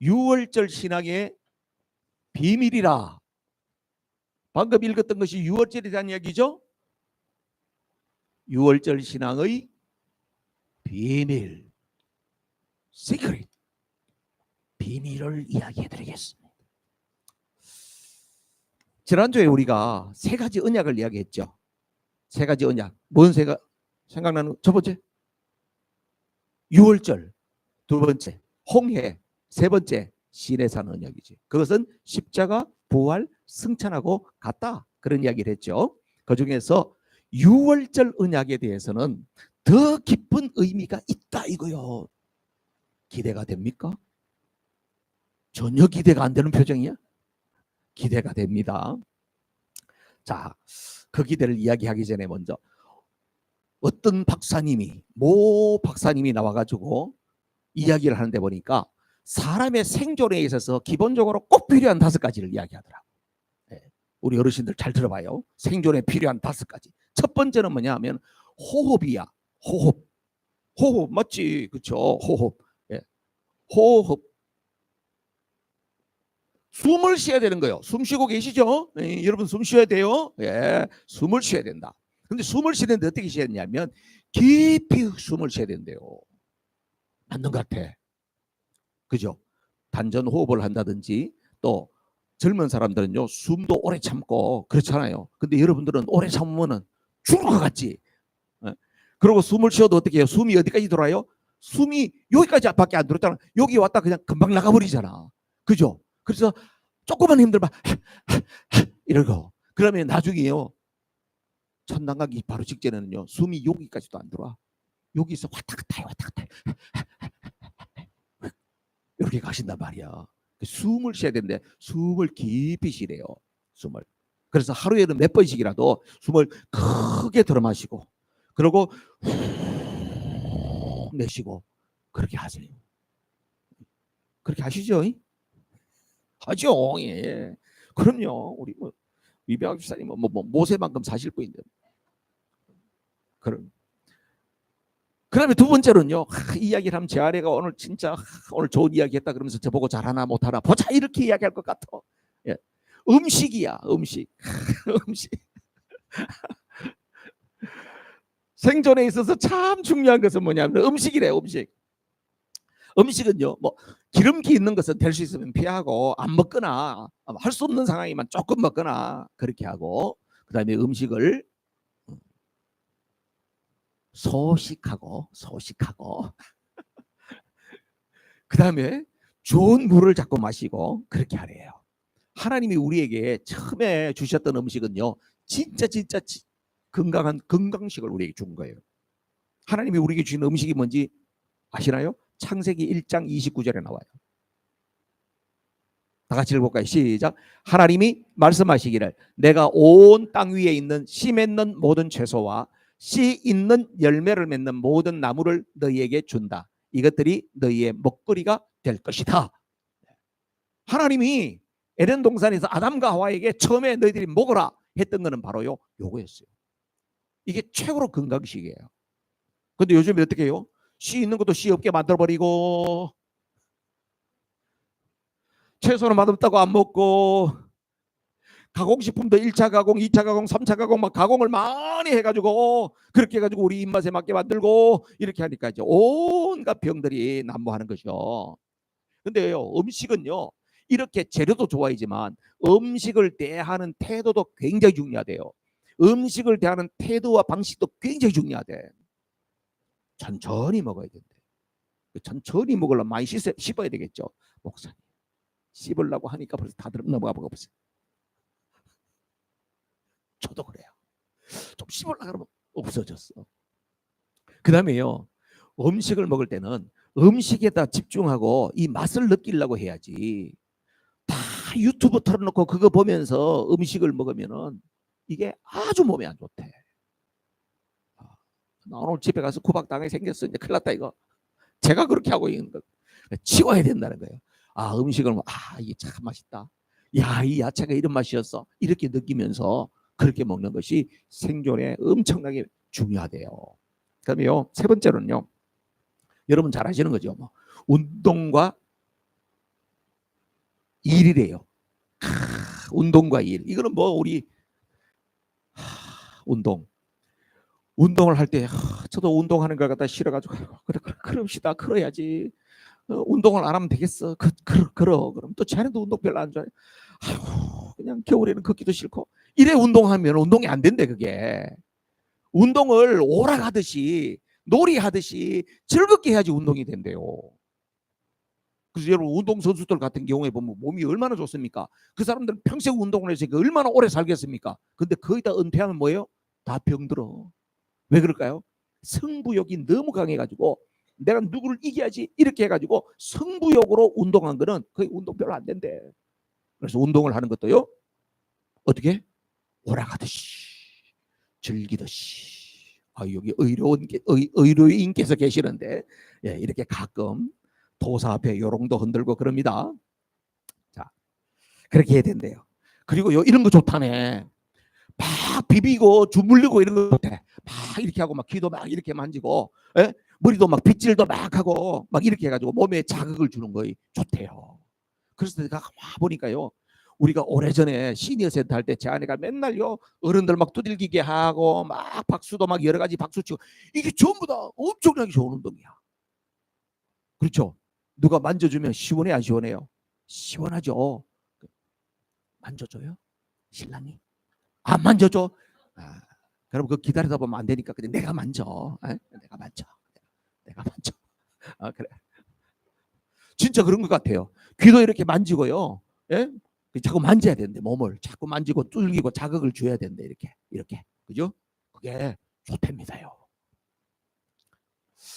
유월절 신앙의 비밀이라. 방금 읽었던 것이 유월절에 대한 이야기죠. 유월절 신앙의 비밀, 시크릿, 비밀을 이야기해 드리겠습니다. 지난주에 우리가 세 가지 언약을 이야기했죠. 세 가지 언약. 뭔 세가 생각나는? 첫 번째 유월절, 두 번째 홍해, 세 번째 시내산 언약이지. 그것은 십자가, 부활, 승천하고 같다. 그런 이야기를 했죠. 그중에서 유월절 언약에 대해서는 더 깊은 의미가 있다 이거요. 기대가 됩니까? 전혀 기대가 안 되는 표정이야? 기대가 됩니다. 자, 그 기대를 이야기하기 전에 먼저 어떤 박사님이, 모 박사님이 나와가지고 이야기를 하는데 보니까 사람의 생존에 있어서 기본적으로 꼭 필요한 5가지를 이야기하더라고요. 우리 어르신들 잘 들어봐요. 생존에 필요한 5가지. 첫 번째는 뭐냐 하면 호흡이야. 호흡. 호흡 맞지? 그렇죠? 호흡. 호흡. 숨을 쉬어야 되는 거예요. 숨 쉬고 계시죠? 여러분 숨 쉬어야 돼요. 숨을 쉬어야 된다. 근데 숨을 쉬는데 어떻게 쉬어야 되냐면 깊이 숨을 쉬어야 된대요. 맞는 것 같아. 그죠? 단전 호흡을 한다든지 또 젊은 사람들은요 숨도 오래 참고 그렇잖아요. 근데 여러분들은 오래 참으면은 죽을 것 같지. 그리고 숨을 쉬어도 어떻게 해요? 숨이 어디까지 돌아요? 숨이 여기까지 밖에 안 들었잖아. 여기 왔다 그냥 금방 나가버리잖아. 그죠? 그래서 조금만 힘들면 이러고 그러면 나중에요 천당 가기 바로 직전에는요 숨이 여기까지도 안 들어와. 여기서 왔다 갔다 해 왔다 갔다 해 이렇게 가신단 말이야. 숨을 쉬어야 되는데 숨을 깊이 쉬래요. 숨을. 그래서 하루에는 몇 번씩이라도 숨을 크게 들어 마시고 그리고 후 내쉬고 그렇게 하세요. 그렇게 하시죠? 하죠. 예. 그럼요. 우리 뭐 위배학 집사님 뭐 모세만큼 사실 뿐인데. 그러면 두 번째로는요. 이야기를 하면 제 아내가 오늘 진짜 오늘 좋은 이야기 했다 그러면서 저보고 잘하나 못하나 보자 이렇게 이야기할 것 같아. 예. 음식이야. 음식. 음식. 생존에 있어서 참 중요한 것은 뭐냐면 음식이래요. 음식. 음식은요. 뭐 기름기 있는 것은 될 수 있으면 피하고 안 먹거나 할 수 없는 상황이면 조금 먹거나 그렇게 하고 그다음에 음식을 소식하고 그다음에 좋은 물을 자꾸 마시고 그렇게 하래요. 하나님이 우리에게 처음에 주셨던 음식은요. 진짜 건강한 건강식을 우리에게 준 거예요. 하나님이 우리에게 주신 음식이 뭔지 아시나요? 창세기 1장 29절에 나와요. 다 같이 읽어볼까요? 시작. 하나님이 말씀하시기를 내가 온 땅 위에 있는 씨 맺는 모든 채소와 씨 있는 열매를 맺는 모든 나무를 너희에게 준다. 이것들이 너희의 먹거리가 될 것이다. 하나님이 에덴 동산에서 아담과 하와에게 처음에 너희들이 먹어라 했던 거는 바로요 요거였어요. 이게 최고로 건강식이에요. 근데 요즘에 어떻게 해요? 씨 있는 것도 씨 없게 만들어버리고 채소는 맛없다고 안 먹고 가공식품도 1차 가공, 2차 가공, 3차 가공 막 가공을 많이 해가지고 그렇게 해가지고 우리 입맛에 맞게 만들고 이렇게 하니까 이제 온갖 병들이 난무하는 것이죠. 근데요 음식은요 이렇게 재료도 좋아이지만 음식을 대하는 태도도 굉장히 중요하대요. 음식을 대하는 태도와 방식도 굉장히 중요하대. 천천히 먹어야 된대. 천천히 먹으려면 많이 씹어야 되겠죠. 목사님 씹으려고 하니까 벌써 다들 넘어가 보고 보세요. 저도 그래요. 좀 씹으려고 그러면 없어졌어. 그 다음에요 음식을 먹을 때는 음식에다 집중하고 이 맛을 느끼려고 해야지. 다 유튜브 틀어놓고 그거 보면서 음식을 먹으면은 이게 아주 몸에 안 좋대. 나 오늘 집에 가서 구박당하게 생겼어. 이제 큰일 났다 이거. 제가 그렇게 하고 있는 거 치워야 된다는 거예요. 아 음식을 이게 참 맛있다. 야 이 야채가 이런 맛이었어. 이렇게 느끼면서 그렇게 먹는 것이 생존에 엄청나게 중요하대요. 그다음에요 세 번째로는요. 여러분 잘 아시는 거죠. 뭐 운동과 일이래요. 운동과 일. 이거는 뭐 우리 운동을 할 때 저도 운동하는 걸 갖다 싫어가지고 그래 그럽시다 그래야지 운동을 안 하면 되겠어 그럼 또 자네도 운동 별로 안 좋아해 아휴 그냥 겨울에는 걷기도 싫고 이래 운동하면 운동이 안 된대. 그게 운동을 오락하듯이 놀이하듯이 즐겁게 해야지 운동이 된대요. 그래서 여러분 운동선수들 같은 경우에 보면 몸이 얼마나 좋습니까? 그 사람들은 평생 운동을 했으니까 얼마나 오래 살겠습니까? 근데 거의 다 은퇴하면 뭐예요? 다 병들어. 왜 그럴까요? 승부욕이 너무 강해가지고 내가 누구를 이겨야지 이렇게 해가지고 승부욕으로 운동한 거는 거의 운동 별로 안 된대. 그래서 운동을 하는 것도요 어떻게? 오락하듯이 즐기듯이. 여기 의료인께서 계시는데 이렇게 가끔 도사 앞에 요롱도 흔들고 그럽니다. 자, 그렇게 해야 된대요. 그리고 이런 거 좋다네. 막 비비고 주물르고 이런 거 좋대. 막 이렇게 하고 막 귀도 막 이렇게 만지고 머리도 막 빗질도 막 하고 막 이렇게 해가지고 몸에 자극을 주는 거이 좋대요. 그래서 내가 보니까요 우리가 오래전에 시니어 센터 할 때 제 아내가 맨날요 어른들 막 두들기게 하고 막 박수도 막 여러 가지 박수 치고 이게 전부 다 엄청나게 좋은 운동이야. 그렇죠? 누가 만져주면 시원해 안 시원해요? 시원하죠. 만져줘요? 신랑이? 안 만져줘? 그럼 그 기다리다 보면 안 되니까 그냥 내가 만져. 내가 만져. 내가 만져. 그래. 진짜 그런 것 같아요. 귀도 이렇게 만지고요. 예? 자꾸 만져야 되는데 몸을 자꾸 만지고 뚫리고 자극을 줘야 되는데 이렇게 그죠? 그게 좋답니다요.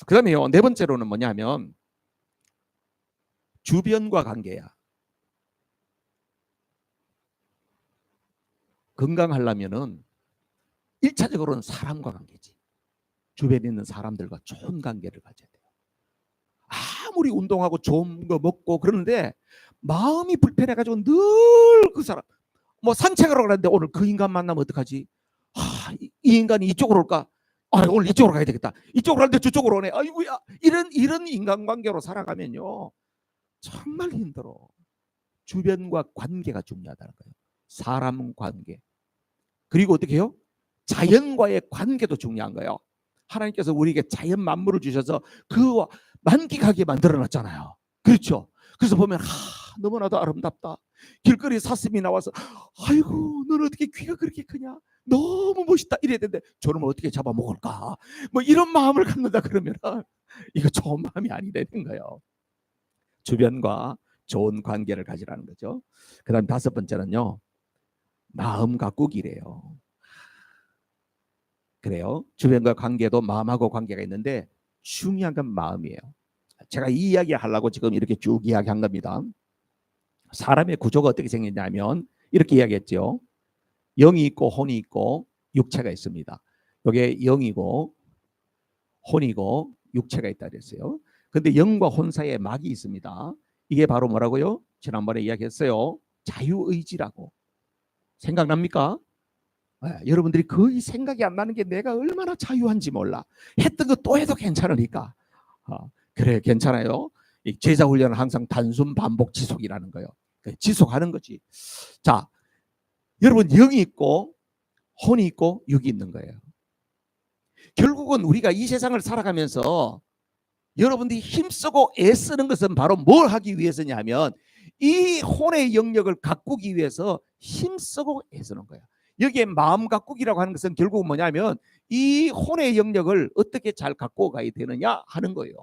그다음에요 네 번째로는 뭐냐면 주변과 관계야. 건강하려면은 1차적으로는 사람과 관계지. 주변에 있는 사람들과 좋은 관계를 가져야 돼요. 아무리 운동하고 좋은 거 먹고 그러는데 마음이 불편해가지고 늘 그 사람 뭐 산책하러 가는데 오늘 그 인간 만나면 어떡하지? 이 인간이 이쪽으로 올까? 오늘 이쪽으로 가야 되겠다. 이쪽으로 가는데 저쪽으로 오네. 아이고야. 이런 인간관계로 살아가면요 정말 힘들어. 주변과 관계가 중요하다는 거예요. 사람 관계. 그리고 어떻게 해요? 자연과의 관계도 중요한 거예요. 하나님께서 우리에게 자연 만물을 주셔서 그와 만끽하게 만들어놨잖아요. 그렇죠? 그래서 보면 너무나도 아름답다. 길거리 사슴이 나와서 아이고 너는 어떻게 귀가 그렇게 크냐? 너무 멋있다 이래야 되는데 저놈을 어떻게 잡아먹을까? 뭐 이런 마음을 갖는다 그러면 이거 좋은 마음이 아니 되는 거예요. 주변과 좋은 관계를 가지라는 거죠. 그 다음 5번째는요. 마음 가꾸기래요. 그래요. 주변과 관계도 마음하고 관계가 있는데 중요한 건 마음이에요. 제가 이 이야기 하려고 지금 이렇게 쭉 이야기한 겁니다. 사람의 구조가 어떻게 생겼냐면 이렇게 이야기했죠. 영이 있고 혼이 있고 육체가 있습니다. 이게 영이고 혼이고 육체가 있다 그랬어요. 근데 영과 혼 사이에 막이 있습니다. 이게 바로 뭐라고요? 지난번에 이야기했어요. 자유의지라고. 생각납니까? 여러분들이 거의 생각이 안 나는 게 내가 얼마나 자유한지 몰라. 했던 거 또 해도 괜찮으니까. 그래 괜찮아요. 제자 훈련은 항상 단순 반복 지속이라는 거예요. 지속하는 거지. 자, 여러분 영이 있고 혼이 있고 육이 있는 거예요. 결국은 우리가 이 세상을 살아가면서 여러분들이 힘쓰고 애쓰는 것은 바로 뭘 하기 위해서냐면 이 혼의 영역을 가꾸기 위해서 힘쓰고 애쓰는 거예요. 여기에 마음 가꾸기라고 하는 것은 결국은 뭐냐면 이 혼의 영역을 어떻게 잘 가꾸어 가야 되느냐 하는 거예요.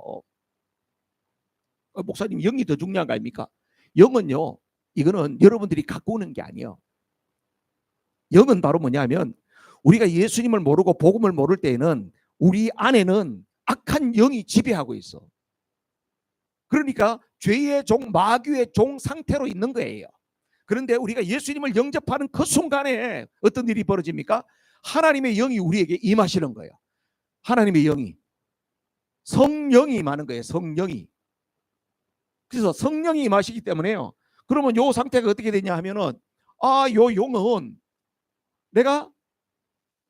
목사님 영이 더 중요한 거 아닙니까? 영은요 이거는 여러분들이 가꾸는 게 아니에요. 영은 바로 뭐냐면 우리가 예수님을 모르고 복음을 모를 때에는 우리 안에는 악한 영이 지배하고 있어. 그러니까 죄의 종, 마귀의 종 상태로 있는 거예요. 그런데 우리가 예수님을 영접하는 그 순간에 어떤 일이 벌어집니까? 하나님의 영이 우리에게 임하시는 거예요. 하나님의 영이. 성령이 임하는 거예요. 성령이. 그래서 성령이 임하시기 때문에요. 그러면 요 상태가 어떻게 되냐 하면은 요 영은 내가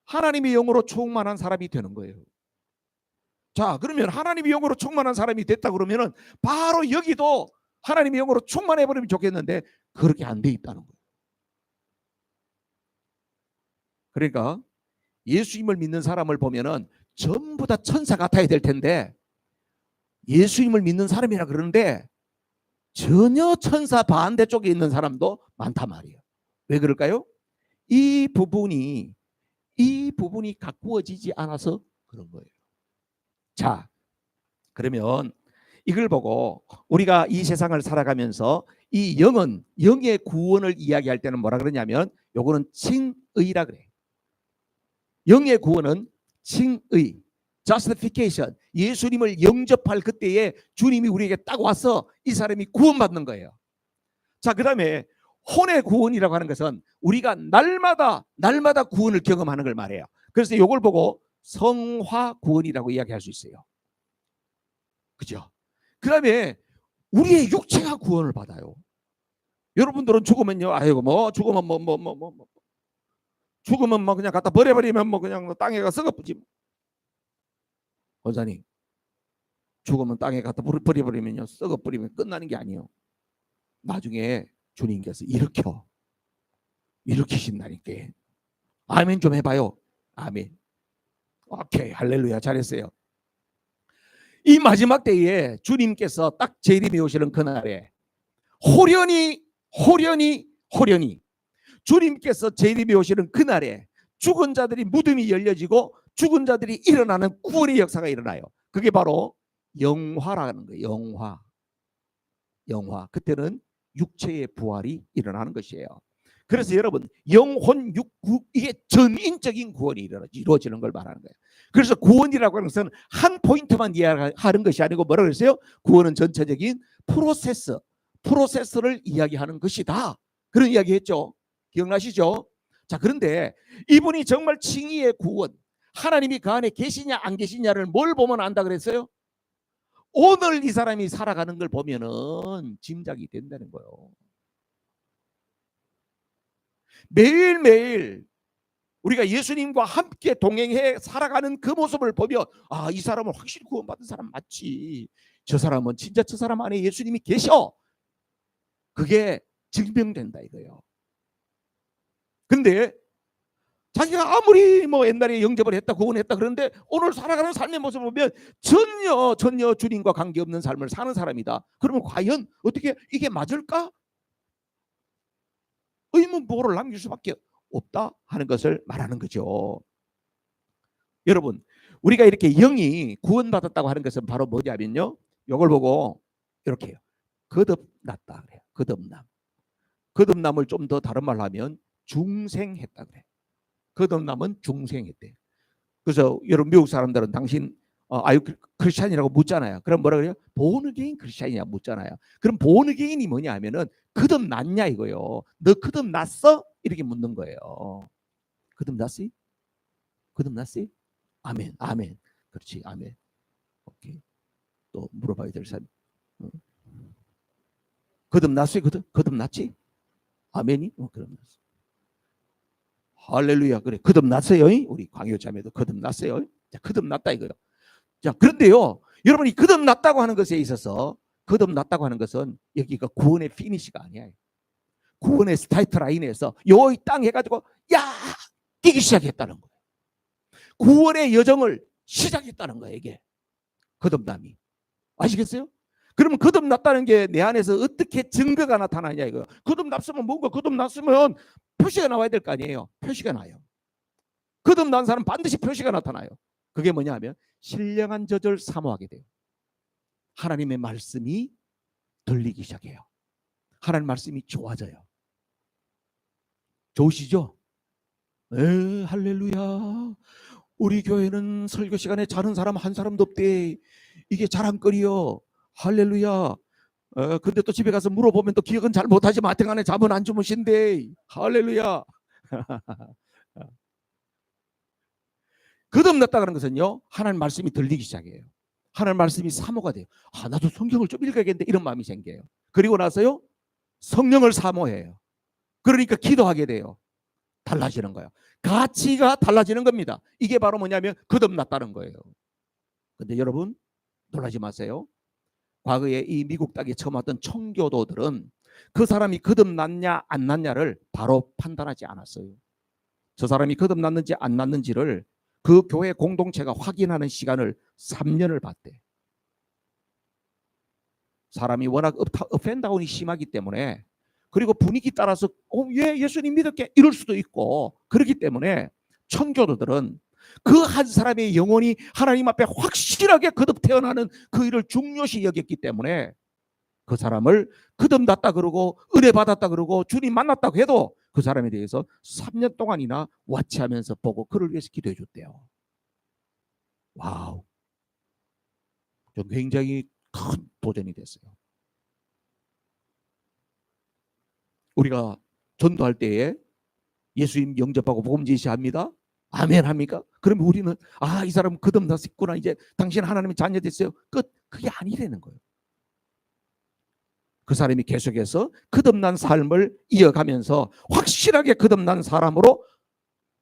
하나님의 영으로 충만한 사람이 되는 거예요. 자, 그러면 하나님의 영으로 충만한 사람이 됐다 그러면은 바로 여기도 하나님의 영으로 충만해버리면 좋겠는데 그렇게 안 돼 있다는 거예요. 그러니까 예수님을 믿는 사람을 보면은 전부 다 천사 같아야 될 텐데 예수님을 믿는 사람이라 그러는데 전혀 천사 반대쪽에 있는 사람도 많단 말이에요. 왜 그럴까요? 이 부분이 가꾸어지지 않아서 그런 거예요. 자, 그러면 이걸 보고 우리가 이 세상을 살아가면서 이 영의 구원을 이야기할 때는 뭐라 그러냐면 요거는 칭의라 그래. 영의 구원은 칭의, justification. 예수님을 영접할 그때에 주님이 우리에게 딱 와서 이 사람이 구원받는 거예요. 자, 그다음에 혼의 구원이라고 하는 것은 우리가 날마다 구원을 경험하는 걸 말해요. 그래서 이걸 보고 성화 구원이라고 이야기할 수 있어요. 그죠? 그다음에 우리의 육체가 구원을 받아요. 여러분들은 죽으면요, 아이고 뭐 죽으면 죽으면 뭐 그냥 갖다 버려버리면 뭐 그냥 땅에 가 썩어쁘지. 원사님, 죽으면 땅에 갖다 버려버리면요, 썩어버리면 끝나는 게 아니에요. 나중에 주님께서 일으키신다니까. 아멘 좀 해봐요. 아멘. 오케이, 할렐루야, 잘했어요. 이 마지막 때에 주님께서 딱 재림이 오시는 그날에 호련히 주님께서 재림이 오시는 그날에 죽은 자들이 무덤이 열려지고 죽은 자들이 일어나는 구원의 역사가 일어나요. 그게 바로 영화라는 거예요. 영화. 그때는 육체의 부활이 일어나는 것이에요. 그래서 여러분, 영혼 육구, 이게 전인적인 구원이 이루어지는 걸 말하는 거예요. 그래서 구원이라고 하는 것은 한 포인트만 이야기하는 것이 아니고 뭐라 그랬어요? 구원은 전체적인 프로세스를 이야기하는 것이다. 그런 이야기 했죠. 기억나시죠? 자, 그런데 이분이 정말 칭의의 구원, 하나님이 그 안에 계시냐 안 계시냐를 뭘 보면 안다 그랬어요? 오늘 이 사람이 살아가는 걸 보면은 짐작이 된다는 거예요. 매일매일 우리가 예수님과 함께 동행해 살아가는 그 모습을 보면 아, 이 사람은 확실히 구원받은 사람 맞지. 저 사람은 진짜 저 사람 안에 예수님이 계셔. 그게 증명된다 이거예요. 근데 자기가 아무리 뭐 옛날에 영접을 했다 구원했다 그런데 오늘 살아가는 삶의 모습을 보면 전혀 주님과 관계없는 삶을 사는 사람이다. 그러면 과연 어떻게 이게 맞을까? 의문부호를 남길 수밖에 없다 하는 것을 말하는 거죠. 여러분, 우리가 이렇게 영이 구원받았다고 하는 것은 바로 뭐냐면요, 이걸 보고 이렇게 해요. 거듭났다 그래요. 거듭남을 좀 더 다른 말로 하면 중생했다 그래. 거듭남은 중생했대. 그래서 여러분 미국 사람들은 당신 아유 크리스찬이라고 묻잖아요. 그럼 뭐라 그래요? born again 크리스찬이냐 묻잖아요. 그럼 born again이 뭐냐 하면은 거듭났냐 이거요. 너 거듭났어? 이렇게 묻는 거예요. 거듭났지? 거듭났지? 아멘, 아멘. 그렇지, 아멘. 오케이. 또 물어봐야 될 사람. 거듭났어요? 거듭났지? 아멘이? 거듭났어. 할렐루야. 그래, 거듭났어요. 우리 광효자매도 거듭났어요. 자, 거듭났다 이거요. 자, 그런데요, 여러분이 거듭났다고 하는 것에 있어서 거듭났다고 하는 것은 여기가 구원의 피니시가 아니야. 구원의 스타트 라인에서 요 땅 해가지고 뛰기 시작했다는 거예요. 구원의 여정을 시작했다는 거예요. 이게 거듭남이. 아시겠어요? 그러면 거듭났다는 게 내 안에서 어떻게 증거가 나타나냐 이거예요. 거듭났으면 뭔가 거듭났으면 표시가 나와야 될 거 아니에요. 표시가 나요. 거듭난 사람 반드시 표시가 나타나요. 그게 뭐냐 하면 신령한 젖을 사모하게 돼요. 하나님의 말씀이 들리기 시작해요. 하나님 말씀이 좋아져요. 좋으시죠? 할렐루야. 우리 교회는 설교 시간에 자는 사람 한 사람도 없대. 이게 자랑거리요. 할렐루야. 근데 또 집에 가서 물어보면 또 기억은 잘 못하지만 하여튼간에 잠은 안 주무신대. 할렐루야. 거듭났다는 것은요, 하나님 말씀이 들리기 시작해요. 하나님 말씀이 사모가 돼요. 나도 성경을 좀 읽어야겠는데 이런 마음이 생겨요. 그리고 나서요, 성령을 사모해요. 그러니까 기도하게 돼요. 달라지는 거예요. 가치가 달라지는 겁니다. 이게 바로 뭐냐면 거듭났다는 거예요. 근데 여러분 놀라지 마세요. 과거에 이 미국 땅에 처음 왔던 청교도들은 그 사람이 거듭났냐 안 났냐를 바로 판단하지 않았어요. 저 사람이 거듭났는지 안 났는지를 그 교회 공동체가 확인하는 시간을 3년을 봤대. 사람이 워낙 업앤다운이 심하기 때문에, 그리고 분위기 따라서 예, 예수님 믿을게 이럴 수도 있고, 그렇기 때문에 청교도들은 그 한 사람의 영혼이 하나님 앞에 확실하게 거듭 태어나는 그 일을 중요시 여겼기 때문에 그 사람을 거듭났다 그러고 은혜 받았다 그러고 주님 만났다고 해도 그 사람에 대해서 3년 동안이나 와치하면서 보고 그를 위해서 기도해 줬대요. 와우, 굉장히 큰 도전이 됐어요. 우리가 전도할 때에 예수님 영접하고 복음 제시합니다. 아멘 합니까? 그러면 우리는 이 사람 거듭났구나, 이제 당신 하나님의 자녀 됐어요, 끝. 그게 아니라는 거예요. 그 사람이 계속해서 거듭난 삶을 이어가면서 확실하게 거듭난 사람으로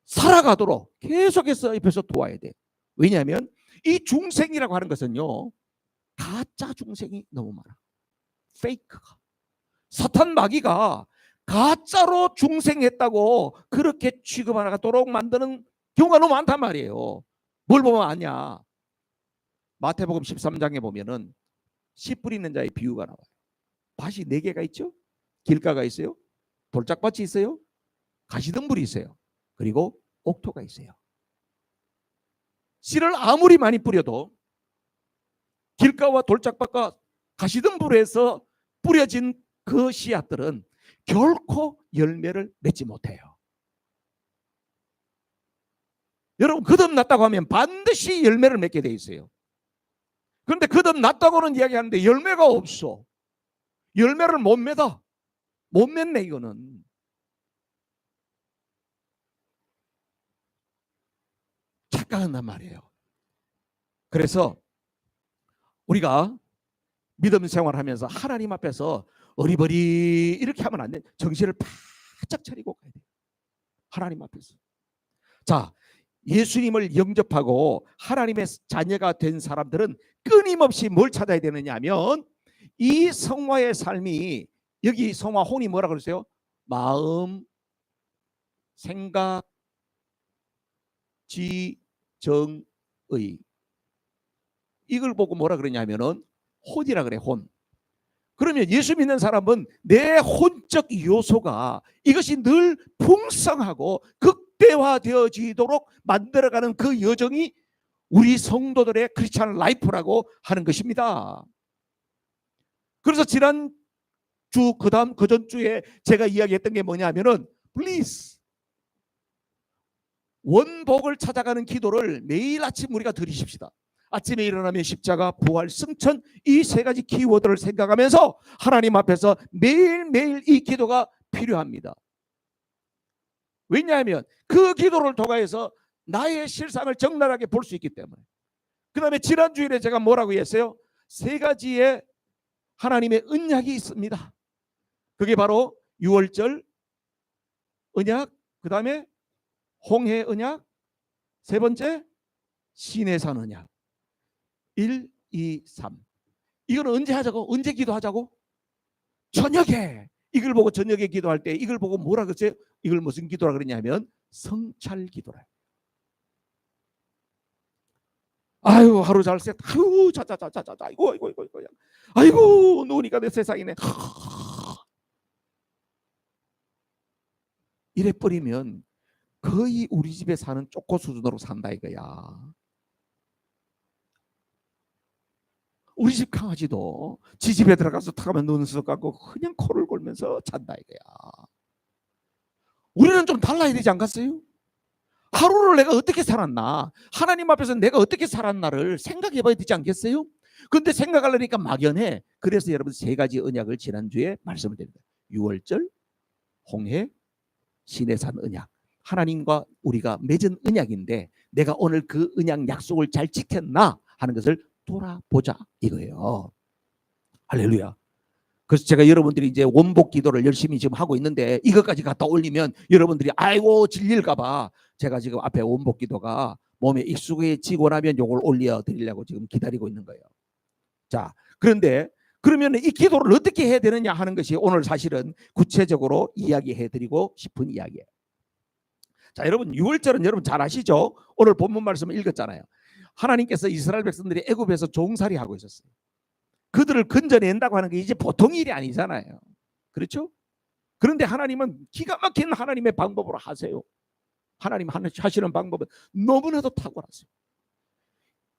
살아가도록 계속해서 옆에서 도와야 돼. 왜냐하면 이 중생이라고 하는 것은요, 가짜 중생이 너무 많아. 페이크가. 사탄 마귀가 가짜로 중생했다고 그렇게 취급하도록 만드는 경우가 너무 많단 말이에요. 뭘 보면 아냐? 마태복음 13장에 보면은 씨 뿌리는 자의 비유가 나와요. 밭이 4개가 있죠. 길가가 있어요. 돌짝밭이 있어요. 가시덤불이 있어요. 그리고 옥토가 있어요. 씨를 아무리 많이 뿌려도 길가와 돌짝밭과 가시덤불에서 뿌려진 그 씨앗들은 결코 열매를 맺지 못해요. 여러분, 거듭났다고 하면 반드시 열매를 맺게 돼 있어요. 그런데 거듭났다고는 이야기하는데 열매가 없어. 열매를 못 맺어. 못 맺네. 이거는 착각한단 말이에요. 그래서 우리가 믿음 생활하면서 하나님 앞에서 어리버리 이렇게 하면 안 돼. 정신을 바짝 차리고 가야 돼. 하나님 앞에서. 자, 예수님을 영접하고 하나님의 자녀가 된 사람들은 끊임없이 뭘 찾아야 되느냐 하면, 이 성화의 삶이, 여기 성화 혼이 뭐라 그러세요? 마음, 생각, 지, 정, 의. 이걸 보고 뭐라 그러냐면은 혼이라 그래. 혼. 그러면 예수 믿는 사람은 내 혼적 요소가 이것이 늘 풍성하고 극대화되어지도록 만들어가는 그 여정이 우리 성도들의 크리스찬 라이프라고 하는 것입니다. 그래서 지난주 그다음 그전주에 제가 이야기했던 게 뭐냐면은 please 원복을 찾아가는 기도를 매일 아침 우리가 드리십시다. 아침에 일어나면 십자가, 부활, 승천, 이 3가지 키워드를 생각하면서 하나님 앞에서 매일매일 이 기도가 필요합니다. 왜냐하면 그 기도를 통해서 나의 실상을 적나라하게 볼 수 있기 때문에. 그 다음에 지난주일에 제가 뭐라고 했어요? 3가지의 하나님의 언약이 있습니다. 그게 바로 유월절 언약, 그 다음에 홍해 언약, 3번째 시내산 언약. 1, 2, 3. 이거는 언제 하자고? 언제 기도하자고? 저녁에. 이걸 보고 저녁에 기도할 때 이걸 보고 뭐라 그랬어요? 이걸 무슨 기도라 그러냐면 성찰 기도라. 아유, 하루 잘 새. 아유, 자자자자자. 아이고. 아이고, 노니까 내 세상이네. 이래 버리면 거의 우리 집에 사는 쪼꼬 수준으로 산다 이거야. 우리 집 강아지도 지 집에 들어가서 탁하면 눈썹 감고 그냥 코를 골면서 잔다 이거야. 우리는 좀 달라야 되지 않겠어요? 하루를 내가 어떻게 살았나, 하나님 앞에서 내가 어떻게 살았나를 생각해 봐야 되지 않겠어요? 근데 생각하려니까 막연해. 그래서 여러분 3가지 언약을 지난주에 말씀을 드립니다. 유월절, 홍해, 시내산 언약. 하나님과 우리가 맺은 언약인데 내가 오늘 그 언약 약속을 잘 지켰나 하는 것을 돌아보자 이거예요. 할렐루야. 그래서 제가 여러분들이 이제 원복 기도를 열심히 지금 하고 있는데 이것까지 갖다 올리면 여러분들이 아이고 질릴까 봐 제가 지금 앞에 원복 기도가 몸에 익숙해지고 나면 이걸 올려 드리려고 지금 기다리고 있는 거예요. 자, 그런데 그러면 이 기도를 어떻게 해야 되느냐 하는 것이 오늘 사실은 구체적으로 이야기해드리고 싶은 이야기예요. 자, 여러분, 유월절은 여러분 잘 아시죠? 오늘 본문 말씀을 읽었잖아요. 하나님께서 이스라엘 백성들이 애굽에서 종살이 하고 있었어요. 그들을 건져낸다고 하는 게 이제 보통 일이 아니잖아요. 그렇죠? 그런데 하나님은 기가 막힌 하나님의 방법으로 하세요. 하나님 하시는 방법은 너무나도 탁월하세요.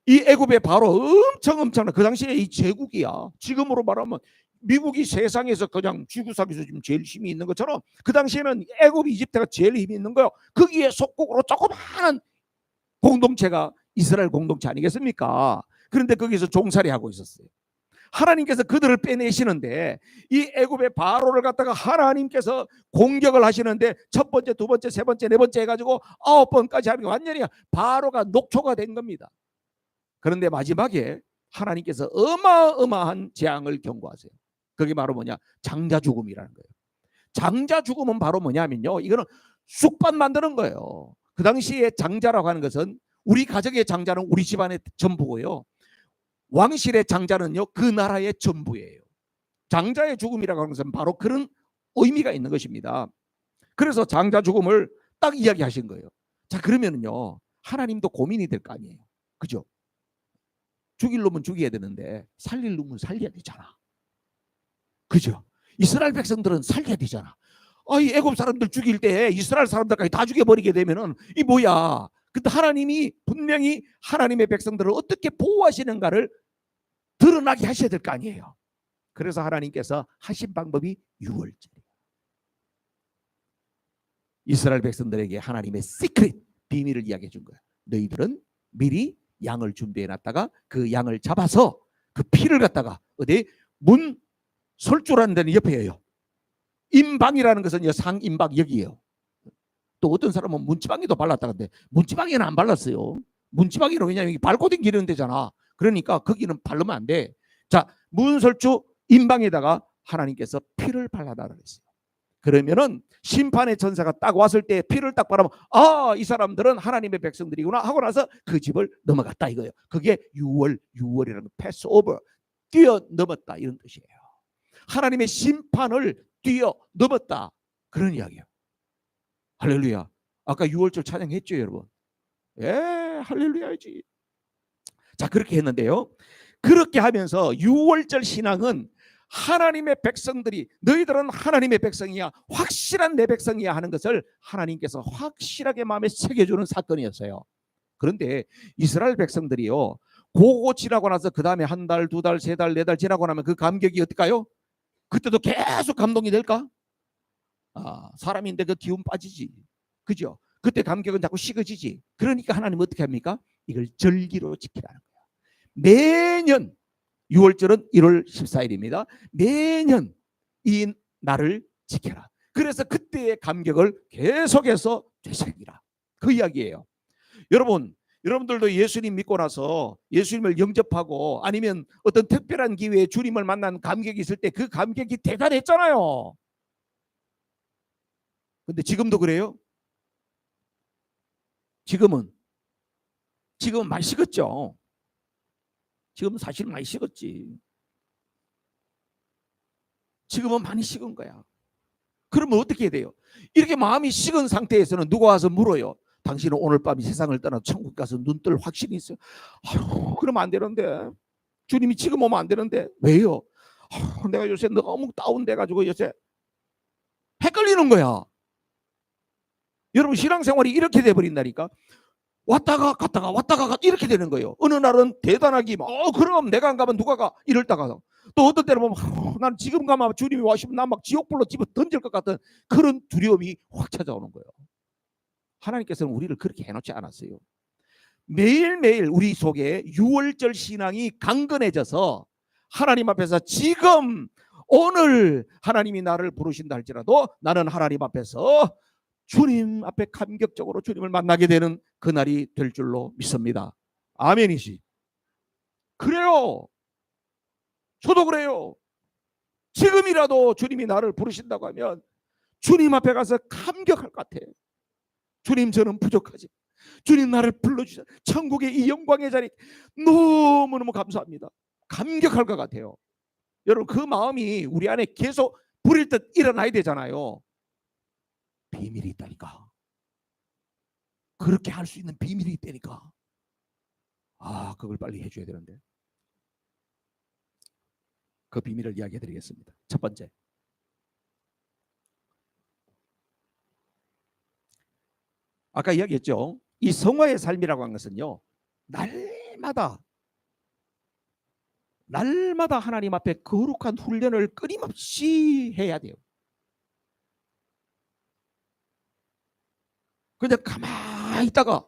이 애굽의 바로 엄청난 그 당시에 이 제국이야. 지금으로 말하면 미국이 세상에서 그냥 지구상에서 지금 제일 힘이 있는 것처럼 그 당시에는 애굽 이집트가 제일 힘이 있는 거예요. 거기에 속국으로 조그마한 공동체가 이스라엘 공동체 아니겠습니까? 그런데 거기서 종살이 하고 있었어요. 하나님께서 그들을 빼내시는데 이 애굽의 바로를 갖다가 하나님께서 공격을 하시는데 첫 번째, 두 번째, 세 번째, 네 번째 해가지고 9번까지 하는 게 완전히 바로가 녹초가 된 겁니다. 그런데 마지막에 하나님께서 어마어마한 재앙을 경고하세요. 그게 바로 뭐냐? 장자 죽음이라는 거예요. 장자 죽음은 바로 뭐냐면요, 이거는 쑥밭 만드는 거예요. 그 당시에 장자라고 하는 것은 우리 가족의 장자는 우리 집안의 전부고요, 왕실의 장자는요 그 나라의 전부예요. 장자의 죽음이라고 하는 것은 바로 그런 의미가 있는 것입니다. 그래서 장자 죽음을 딱 이야기하신 거예요. 자, 그러면은요 하나님도 고민이 될 거 아니에요. 그죠? 죽일 놈은 죽여야 되는데 살릴 놈은 살려야 되잖아. 그죠? 이스라엘 백성들은 살려야 되잖아. 이 애굽 사람들 죽일 때 이스라엘 사람들까지 다 죽여버리게 되면은 이 뭐야? 근데 하나님이 분명히 하나님의 백성들을 어떻게 보호하시는가를 드러나게 하셔야 될 거 아니에요. 그래서 하나님께서 하신 방법이 유월절이에요. 이스라엘 백성들에게 하나님의 시크릿 비밀을 이야기해 준 거예요. 너희들은 미리 양을 준비해 놨다가 그 양을 잡아서 그 피를 갖다가 어디 문 설주라는 데는 옆에예요. 임방이라는 것은 상임방 여기예요. 또 어떤 사람은 문지방에도 발랐다는데 문지방에는 안 발랐어요. 문지방에는 왜냐하면 밟고 다니는 데잖아. 그러니까 거기는 바르면 안 돼. 자, 문설주 임방에다가 하나님께서 피를 발라달라 그랬어요. 그러면은 심판의 천사가 딱 왔을 때 피를 딱 바르면 이 사람들은 하나님의 백성들이구나 하고 나서 그 집을 넘어갔다 이거예요. 그게 유월이라는 패스오버, 뛰어넘었다 이런 뜻이에요. 하나님의 심판을 뛰어넘었다 그런 이야기예요. 할렐루야. 아까 유월절 찬양했죠 여러분? 예, 할렐루야지. 자, 그렇게 했는데요, 그렇게 하면서 유월절 신앙은 하나님의 백성들이 너희들은 하나님의 백성이야, 확실한 내 백성이야 하는 것을 하나님께서 확실하게 마음에 새겨주는 사건이었어요. 그런데 이스라엘 백성들이요, 그거 지나고 나서 그 다음에 한 달, 두 달, 세 달, 네 달 지나고 나면 그 감격이 어떨까요? 그때도 계속 감동이 될까? 사람인데 그 기운 빠지지. 그죠? 그때 감격은 자꾸 식어지지. 그러니까 하나님은 어떻게 합니까? 이걸 절기로 지키라는 거예요. 매년 6월절은 1월 14일입니다. 매년 이 날을 지켜라. 그래서 그때의 감격을 계속해서 되새기라. 그 이야기예요. 여러분들도 예수님 믿고 나서 예수님을 영접하고 아니면 어떤 특별한 기회에 주님을 만난 감격이 있을 때 그 감격이 대단했잖아요. 근데 지금도 그래요? 지금은 많이 식었죠. 지금은 사실 많이 식었지. 지금은 많이 식은 거야. 그러면 어떻게 해야 돼요? 이렇게 마음이 식은 상태에서는 누가 와서 물어요. 당신은 오늘 밤 세상을 떠나 천국 가서 눈 뜰 확신이 있어요. 그러면 안 되는데. 주님이 지금 오면 안 되는데. 왜요? 내가 요새 너무 다운돼가지고 요새 헷갈리는 거야. 여러분, 신앙생활이 이렇게 돼버린다니까. 왔다가 갔다가 왔다가 갔다 이렇게 되는 거예요. 어느 날은 대단하기 그럼 내가 안 가면 누가 가 이럴다가 또 어떤 때는 보면 난 지금 가면 주님이 와시면 난 막 지옥불로 집어 던질 것 같은 그런 두려움이 확 찾아오는 거예요. 하나님께서는 우리를 그렇게 해놓지 않았어요. 매일매일 우리 속에 유월절 신앙이 강건해져서 하나님 앞에서 지금 오늘 하나님이 나를 부르신다 할지라도 나는 하나님 앞에서 주님 앞에 감격적으로 주님을 만나게 되는 그날이 될 줄로 믿습니다. 아멘이지. 그래요. 저도 그래요. 지금이라도 주님이 나를 부르신다고 하면 주님 앞에 가서 감격할 것 같아. 주님, 저는 부족하지. 주님, 나를 불러주셔. 천국의 이 영광의 자리 너무너무 감사합니다. 감격할 것 같아요. 여러분 그 마음이 우리 안에 계속 불일 듯 일어나야 되잖아요. 비밀이 있다니까. 그렇게 할 수 있는 비밀이 있다니까. 그걸 빨리 해줘야 되는데. 그 비밀을 이야기해 드리겠습니다. 첫 번째, 아까 이야기했죠. 이 성화의 삶이라고 한 것은요, 날마다 하나님 앞에 거룩한 훈련을 끊임없이 해야 돼요. 그냥 가만히 있다가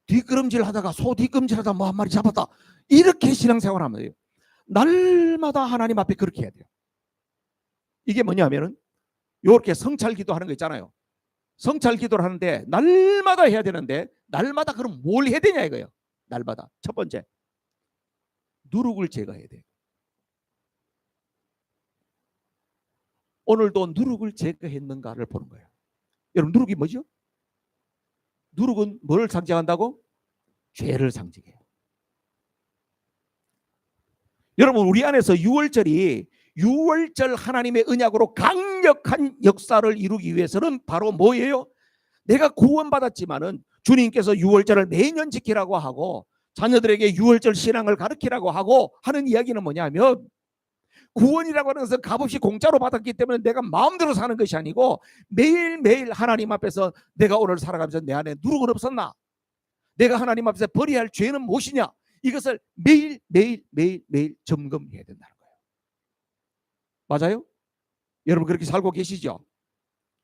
뒷걸음질 하다가 소 뒷걸음질 하다가 뭐 한 마리 잡았다, 이렇게 신앙생활 하면 돼요. 날마다 하나님 앞에 그렇게 해야 돼요. 이게 뭐냐면은 이렇게 성찰 기도하는 거 있잖아요. 성찰 기도를 하는데 날마다 해야 되는데, 날마다 그럼 뭘 해야 되냐 이거예요. 날마다 첫 번째, 누룩을 제거해야 돼요. 오늘도 누룩을 제거했는가를 보는 거예요. 여러분, 누룩이 뭐죠? 누룩은 뭘 상징한다고? 죄를 상징해요. 여러분, 우리 안에서 유월절이 유월절 하나님의 언약으로 강력한 역사를 이루기 위해서는 바로 뭐예요? 내가 구원받았지만은 주님께서 유월절을 매년 지키라고 하고 자녀들에게 유월절 신앙을 가르치라고 하고 하는 이야기는 뭐냐면, 구원이라고 하는 것은 값없이 공짜로 받았기 때문에 내가 마음대로 사는 것이 아니고, 매일매일 하나님 앞에서 내가 오늘 살아가면서 내 안에 누룩은 없었나, 내가 하나님 앞에서 버려야 할 죄는 무엇이냐, 이것을 매일 점검해야 된다는 거예요. 맞아요? 여러분 그렇게 살고 계시죠?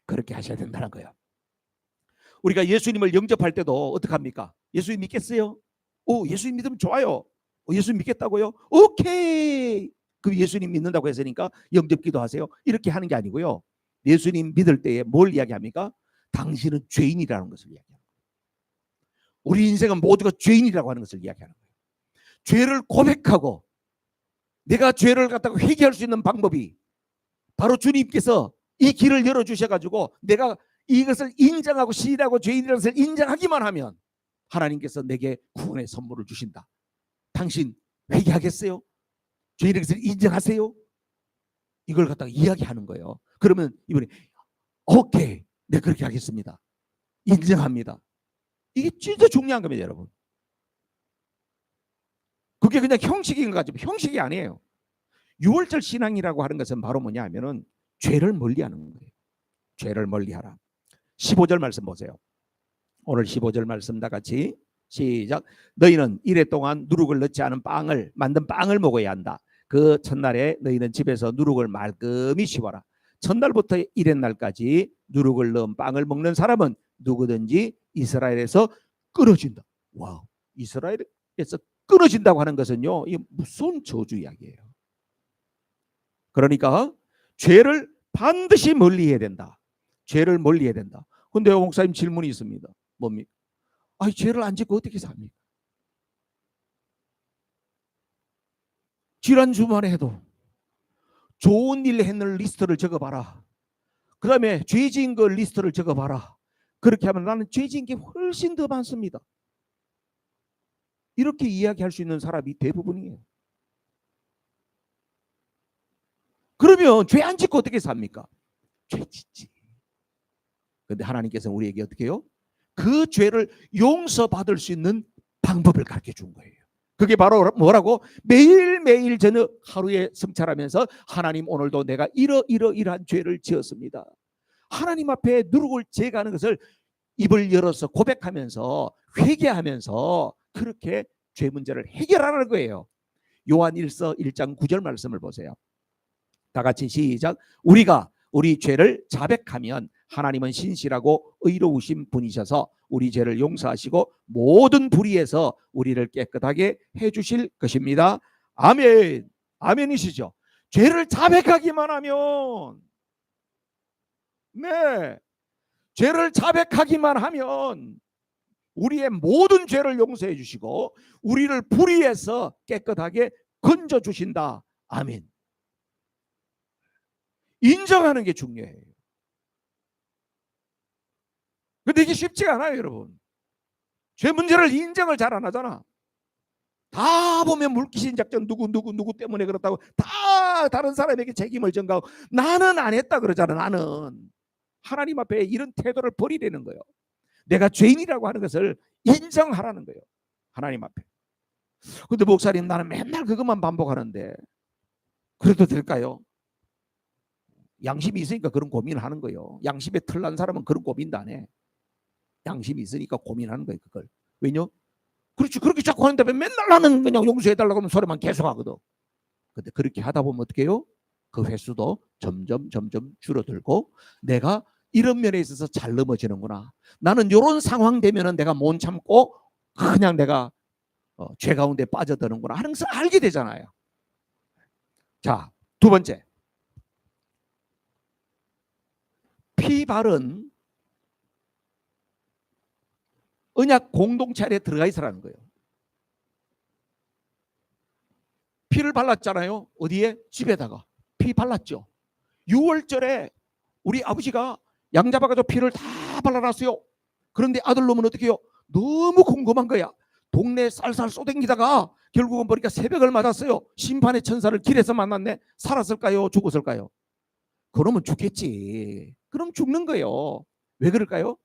그렇게 하셔야 된다는 거예요. 우리가 예수님을 영접할 때도 어떻게 합니까? 예수님 믿겠어요? 예수님 믿으면 좋아요. 예수님 믿겠다고요? 오케이. 그 예수님 믿는다고 했으니까 영접기도 하세요. 이렇게 하는 게 아니고요. 예수님 믿을 때에 뭘 이야기합니까? 당신은 죄인이라는 것을 이야기합니다. 우리 인생은 모두가 죄인이라고 하는 것을 이야기하는 거예요. 죄를 고백하고 내가 죄를 갖다가 회개할 수 있는 방법이 바로 주님께서 이 길을 열어주셔가지고 내가 이것을 인정하고 시인하고 죄인이라는 것을 인정하기만 하면 하나님께서 내게 구원의 선물을 주신다. 당신 회개하겠어요? 죄인의 것을 인정하세요? 이걸 갖다가 이야기하는 거예요. 그러면 이분이 오케이, 네 그렇게 하겠습니다. 인정합니다. 이게 진짜 중요한 겁니다, 여러분. 그게 그냥 형식인 것 같지만 형식이 아니에요. 유월절 신앙이라고 하는 것은 바로 뭐냐 하면은 죄를 멀리하는 거예요. 죄를 멀리하라. 15절 말씀 보세요. 오늘 15절 말씀 다 같이 시작. 너희는 이래 동안 누룩을 넣지 않은 빵을 만든 빵을 먹어야 한다. 그 첫날에 너희는 집에서 누룩을 말끔히 씹어라. 첫날부터 이튿날까지 누룩을 넣은 빵을 먹는 사람은 누구든지 이스라엘에서 끊어진다. 와우, 이스라엘에서 끊어진다고 하는 것은요, 이 무슨 저주 이야기예요. 그러니까 죄를 반드시 멀리해야 된다. 죄를 멀리해야 된다. 근데 목사님 질문이 있습니다. 뭡니까? 죄를 안 짓고 어떻게 삽니까? 지난 주말에 해도 좋은 일 했는 리스트를 적어봐라. 그 다음에 죄 지은 거 리스트를 적어봐라. 그렇게 하면 나는 죄 지은 게 훨씬 더 많습니다. 이렇게 이야기할 수 있는 사람이 대부분이에요. 그러면 죄 안 짓고 어떻게 삽니까? 죄 짓지. 그런데 하나님께서는 우리에게 어떻게 해요? 그 죄를 용서받을 수 있는 방법을 가르쳐 준 거예요. 그게 바로 뭐라고? 매일매일 저녁 하루에 성찰하면서 하나님, 오늘도 내가 이러한 죄를 지었습니다. 하나님 앞에 누룩을 제거하는 것을 입을 열어서 고백하면서 회개하면서 그렇게 죄 문제를 해결하는 거예요. 요한 1서 1장 9절 말씀을 보세요. 다 같이 시작. 우리가 우리 죄를 자백하면 하나님은 신실하고 의로우신 분이셔서 우리 죄를 용서하시고 모든 불의에서 우리를 깨끗하게 해주실 것입니다. 아멘. 아멘이시죠? 죄를 자백하기만 하면, 네, 죄를 자백하기만 하면 우리의 모든 죄를 용서해 주시고 우리를 불의에서 깨끗하게 건져 주신다. 아멘. 인정하는 게 중요해요. 근데 이게 쉽지가 않아요, 여러분. 죄 문제를 인정을 잘 안 하잖아. 다 보면 물귀신 작전 누구 때문에 그렇다고 다 다른 사람에게 책임을 전가하고 나는 안 했다 그러잖아. 나는 하나님 앞에 이런 태도를 버리라는 거예요. 내가 죄인이라고 하는 것을 인정하라는 거예요. 하나님 앞에. 근데 목사님 나는 맨날 그것만 반복하는데 그래도 될까요? 양심이 있으니까 그런 고민을 하는 거예요. 양심에 털난 사람은 그런 고민도 안 해. 양심이 있으니까 고민하는 거예요. 그걸. 왜냐? 그렇지. 그렇게 자꾸 하는데 맨날 나는 그냥 용서해달라고 하면 소리만 계속 하거든. 근데 그렇게 하다 보면 어떻게 해요? 그 횟수도 점점 줄어들고 내가 이런 면에 있어서 잘 넘어지는구나. 나는 이런 상황 되면은 내가 못 참고 그냥 내가 죄 가운데 빠져드는구나 하는 것을 알게 되잖아요. 자, 두 번째. 피 바른 언약 공동체 안에 들어가 있으라는 거예요. 피를 발랐잖아요. 어디에? 집에다가. 피 발랐죠. 6월절에 우리 아버지가 양 잡아가지고 피를 다 발라놨어요. 그런데 아들놈은 어떻게 해요? 너무 궁금한 거야. 동네 쌀쌀 쏘댕기다가 결국은 보니까 새벽을 맞았어요. 심판의 천사를 길에서 만났네. 살았을까요? 죽었을까요? 그러면 죽겠지. 그럼 죽는 거예요. 왜 그럴까요?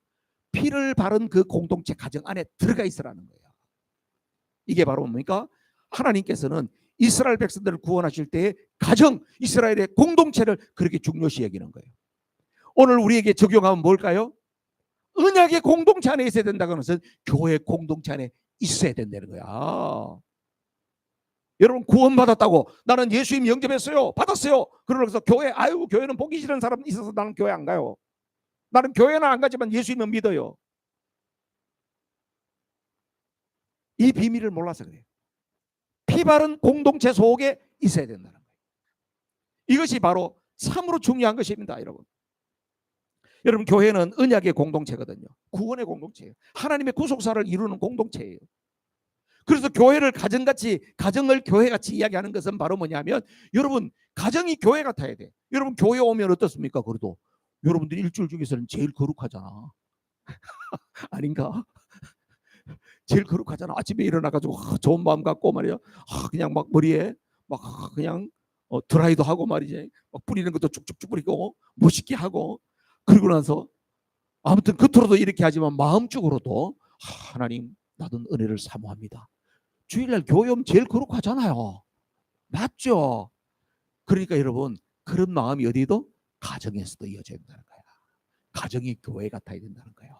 피를 바른 그 공동체 가정 안에 들어가 있으라는 거예요. 이게 바로 뭡니까? 하나님께서는 이스라엘 백성들을 구원하실 때의 가정, 이스라엘의 공동체를 그렇게 중요시 여기는 거예요. 오늘 우리에게 적용하면 뭘까요? 언약의 공동체 안에 있어야 된다는 것은 교회 공동체 안에 있어야 된다는 거야. 여러분 구원받았다고 나는 예수님 영접했어요. 받았어요. 그러면서 교회는 보기 싫은 사람 있어서 나는 교회 안 가요. 나는 교회는 안 가지만 예수님은 믿어요. 이 비밀을 몰라서 그래요. 피 바른 공동체 속에 있어야 된다는 거예요. 이것이 바로 참으로 중요한 것입니다. 여러분 교회는 언약의 공동체거든요. 구원의 공동체예요. 하나님의 구속사를 이루는 공동체예요. 그래서 교회를 가정을 교회같이 이야기하는 것은 바로 뭐냐면 여러분 가정이 교회 같아야 돼. 여러분 교회 오면 어떻습니까? 그래도 여러분들이 일주일 중에서는 제일 거룩하잖아. 아닌가? 제일 거룩하잖아. 아침에 일어나가지고 좋은 마음 갖고 말이야. 그냥 막 머리에 막 그냥 드라이도 하고 말이지. 막 뿌리는 것도 쭉쭉쭉 뿌리고 멋있게 하고 그러고 나서 아무튼 겉으로도 이렇게 하지만 마음적으로도 하나님 나도 은혜를 사모합니다. 주일날 교회 오면 제일 거룩하잖아요. 맞죠? 그러니까 여러분 그런 마음이 어디도 가정에서도 이어져야 된다는 거야. 가정이 교회 같아야 된다는 거예요.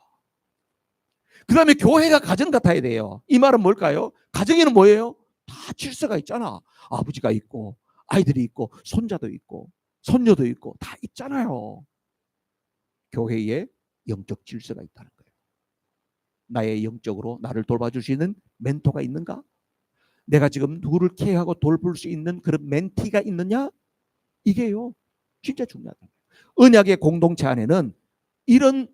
그 다음에 교회가 가정 같아야 돼요. 이 말은 뭘까요? 가정에는 뭐예요? 다 질서가 있잖아. 아버지가 있고 아이들이 있고 손자도 있고 손녀도 있고 다 있잖아요. 교회에 영적 질서가 있다는 거예요. 나의 영적으로 나를 돌봐줄 수 있는 멘토가 있는가? 내가 지금 누구를 케어하고 돌볼 수 있는 그런 멘티가 있느냐? 이게요. 진짜 중요하다. 언약의 공동체 안에는 이런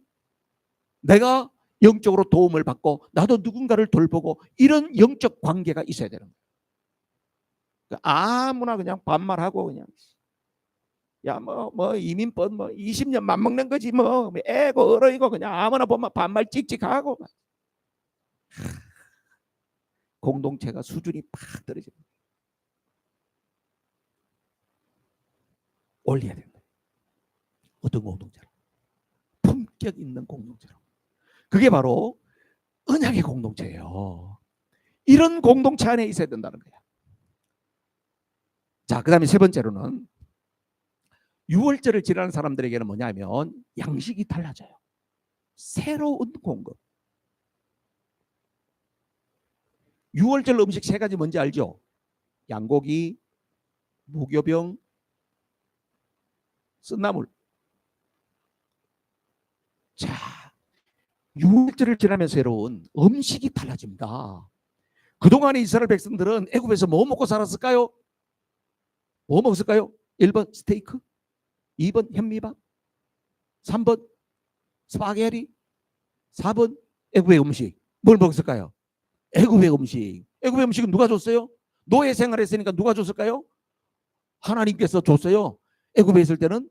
내가 영적으로 도움을 받고 나도 누군가를 돌보고 이런 영적 관계가 있어야 되는 거예요. 아무나 그냥 반말하고 그냥 야 뭐 이민법 뭐 20년 맘먹는 거지 뭐 애고 어러이고 그냥 아무나 보면 반말 찍찍하고 공동체가 수준이 팍 떨어지는 거예요. 올려야 된다. 어떤 공동체로? 품격 있는 공동체로. 그게 바로 언약의 공동체예요. 이런 공동체 안에 있어야 된다는 거야. 자, 그 다음에 세 번째로는 6월절을 지나는 사람들에게는 뭐냐면 양식이 달라져요. 새로운 공급. 6월절 음식 세 가지 뭔지 알죠? 양고기, 무교병, 쓴나물. 자, 6월절을 지나면 새로운 음식이 달라집니다. 그동안에 이스라엘 백성들은 애굽에서 뭐 먹고 살았을까요? 뭐 먹었을까요? 1번 스테이크, 2번 현미밥, 3번 스파게티, 4번 애굽의 음식. 뭘 먹었을까요? 애굽의 음식. 애굽의 음식은 누가 줬어요? 노예 생활했으니까 누가 줬을까요? 하나님께서 줬어요. 애굽에 있을 때는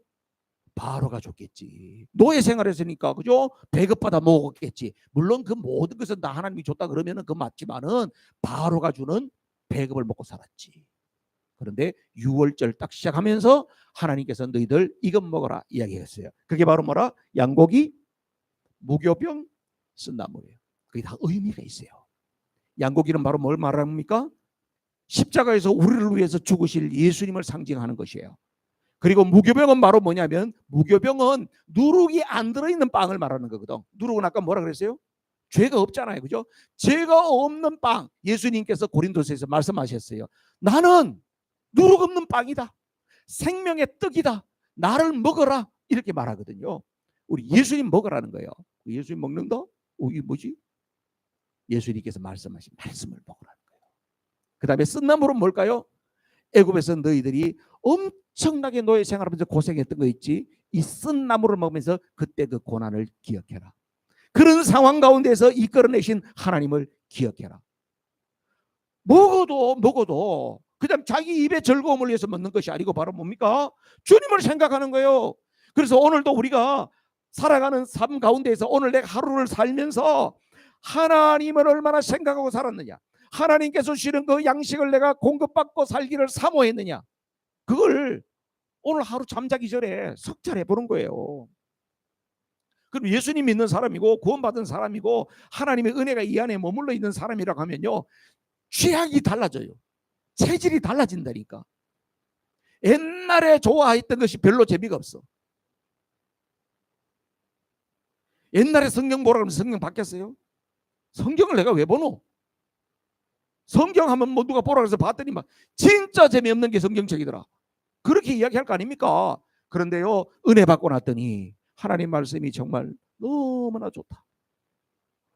바로가 줬겠지. 노예 생활했으니까 그죠? 배급받아 먹었겠지. 물론 그 모든 것은 다 하나님이 줬다 그러면은 그 맞지만은 바로가 주는 배급을 먹고 살았지. 그런데 6월절 딱 시작하면서 하나님께서 너희들 이것 먹어라 이야기했어요. 그게 바로 뭐라? 양고기, 무교병, 쓴나물이에요. 그게 다 의미가 있어요. 양고기는 바로 뭘 말합니까? 십자가에서 우리를 위해서 죽으실 예수님을 상징하는 것이에요. 그리고 무교병은 바로 뭐냐면, 무교병은 누룩이 안 들어있는 빵을 말하는 거거든. 누룩은 아까 뭐라 그랬어요? 죄가 없잖아요. 그죠? 죄가 없는 빵. 예수님께서 고린도서에서 말씀하셨어요. 나는 누룩 없는 빵이다. 생명의 떡이다. 나를 먹어라. 이렇게 말하거든요. 우리 예수님 먹으라는 거예요. 예수님 먹는다? 이게 뭐지? 예수님께서 말씀하신 말씀을 먹으라는 거예요. 그 다음에 쓴나물은 뭘까요? 애굽에서 너희들이 엄청나게 노예 생활하면서 고생했던 거 있지. 이 쓴나물을 먹으면서 그때 그 고난을 기억해라. 그런 상황 가운데서 이끌어내신 하나님을 기억해라. 먹어도 그다음 자기 입의 즐거움을 위해서 먹는 것이 아니고 바로 뭡니까? 주님을 생각하는 거예요. 그래서 오늘도 우리가 살아가는 삶 가운데에서 오늘 내가 하루를 살면서 하나님을 얼마나 생각하고 살았느냐, 하나님께서 주시는 그 양식을 내가 공급받고 살기를 사모했느냐, 그걸 오늘 하루 잠자기 전에 석찰해 보는 거예요. 그럼 예수님 믿는 사람이고 구원받은 사람이고 하나님의 은혜가 이 안에 머물러 있는 사람이라고 하면요, 취향이 달라져요. 체질이 달라진다니까. 옛날에 좋아했던 것이 별로 재미가 없어. 옛날에 성경 보라 그러면 성경 바뀌었어요? 성경을 내가 왜 보노? 성경 하면 뭐 누가 보라 그래서 봤더니 막 진짜 재미없는 게 성경책이더라. 그렇게 이야기할 거 아닙니까? 그런데요, 은혜 받고 났더니 하나님 말씀이 정말 너무나 좋다.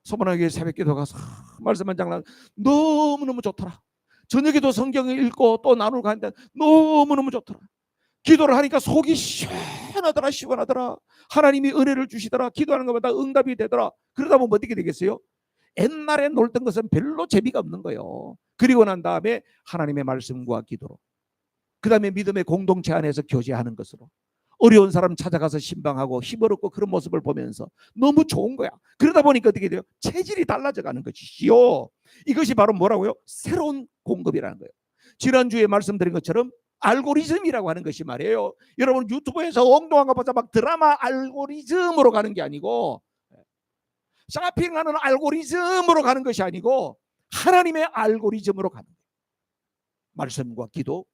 소문하게 새벽기도 가서 말씀 한 장 너무너무 좋더라. 저녁에도 성경을 읽고 또 나누고 하는데 너무너무 좋더라. 기도를 하니까 속이 시원하더라. 하나님이 은혜를 주시더라. 기도하는 것마다 응답이 되더라. 그러다 보면 어떻게 되겠어요? 옛날에 놀던 것은 별로 재미가 없는 거예요. 그리고 난 다음에 하나님의 말씀과 기도로, 그 다음에 믿음의 공동체 안에서 교제하는 것으로, 어려운 사람 찾아가서 신방하고 힘을 얻고 그런 모습을 보면서 너무 좋은 거야. 그러다 보니까 어떻게 돼요? 체질이 달라져 가는 것이지요. 이것이 바로 뭐라고요? 새로운 공급이라는 거예요. 지난주에 말씀드린 것처럼 알고리즘이라고 하는 것이 말이에요. 여러분 유튜브에서 엉뚱한 거 보자 막 드라마 알고리즘으로 가는 게 아니고, 쇼핑하는 알고리즘으로 가는 것이 아니고 하나님의 알고리즘으로 가는 거예요. 말씀과 기도,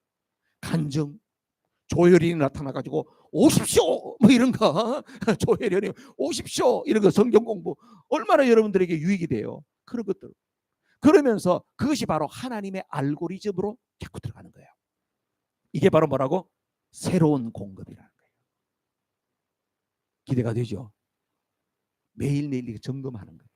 간증, 조혈이 나타나가지고 오십시오 뭐 이런 거 조혈이 오십시오 이런 거, 성경 공부 얼마나 여러분들에게 유익이 돼요. 그런 것들. 그러면서 그것이 바로 하나님의 알고리즘으로 자꾸 들어가는 거예요. 이게 바로 뭐라고? 새로운 공급이라는 거예요. 기대가 되죠? 매일매일 점검하는 거예요.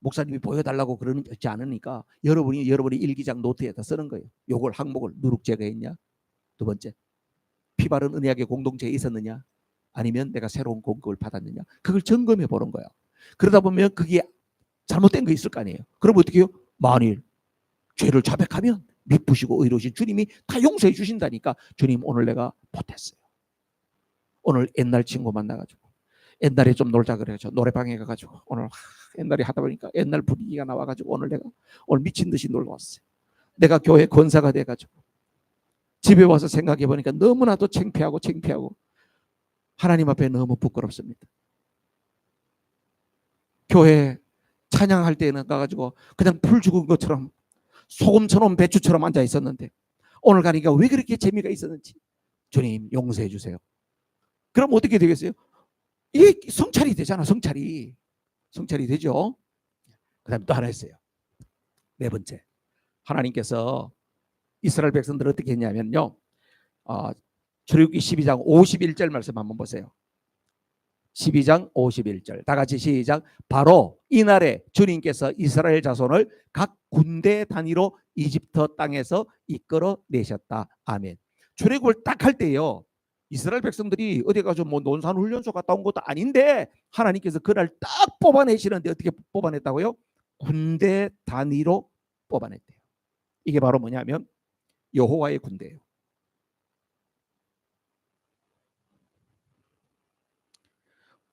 목사님이 보여달라고 그러지 않으니까 여러분이 일기장 노트에다 쓰는 거예요. 요걸 항목을 누룩 제거했냐? 두 번째, 피바른 은혜하게 공동체에 있었느냐? 아니면 내가 새로운 공급을 받았느냐? 그걸 점검해 보는 거예요. 그러다 보면 그게 잘못된 거 있을 거 아니에요. 그럼 어떻게 해요? 만일 죄를 자백하면 미쁘시고 의로우신 주님이 다 용서해 주신다니까. 주님, 오늘 내가 못했어요. 오늘 옛날 친구 만나가지고 옛날에 좀 놀자 그래가지고 노래방에 가가지고 오늘 옛날에 하다 보니까 옛날 분위기가 나와가지고 오늘 내가 오늘 미친 듯이 놀러 왔어요. 내가 교회 권사가 돼가지고 집에 와서 생각해 보니까 너무나도 창피하고 하나님 앞에 너무 부끄럽습니다. 교회 찬양할 때는 가가지고 그냥 풀 죽은 것처럼 소금처럼 배추처럼 앉아 있었는데 오늘 가니까 왜 그렇게 재미가 있었는지 주님 용서해 주세요. 그럼 어떻게 되겠어요? 이게 성찰이 되잖아. 성찰이 되죠. 그 다음에 또 하나 있어요. 네 번째, 하나님께서 이스라엘 백성들을 어떻게 했냐면요, 출애굽기 12장 51절 말씀 한번 보세요. 12장 51절 다 같이 시작. 바로 이날에 주님께서 이스라엘 자손을 각 군대 단위로 이집트 땅에서 이끌어내셨다. 아멘. 출애굽을 딱 할 때요, 이스라엘 백성들이 어디 가서 뭐 논산훈련소 갔다 온 것도 아닌데 하나님께서 그날 딱 뽑아내시는데 어떻게 뽑아냈다고요? 군대 단위로 뽑아냈대요. 이게 바로 뭐냐면 여호와의 군대예요.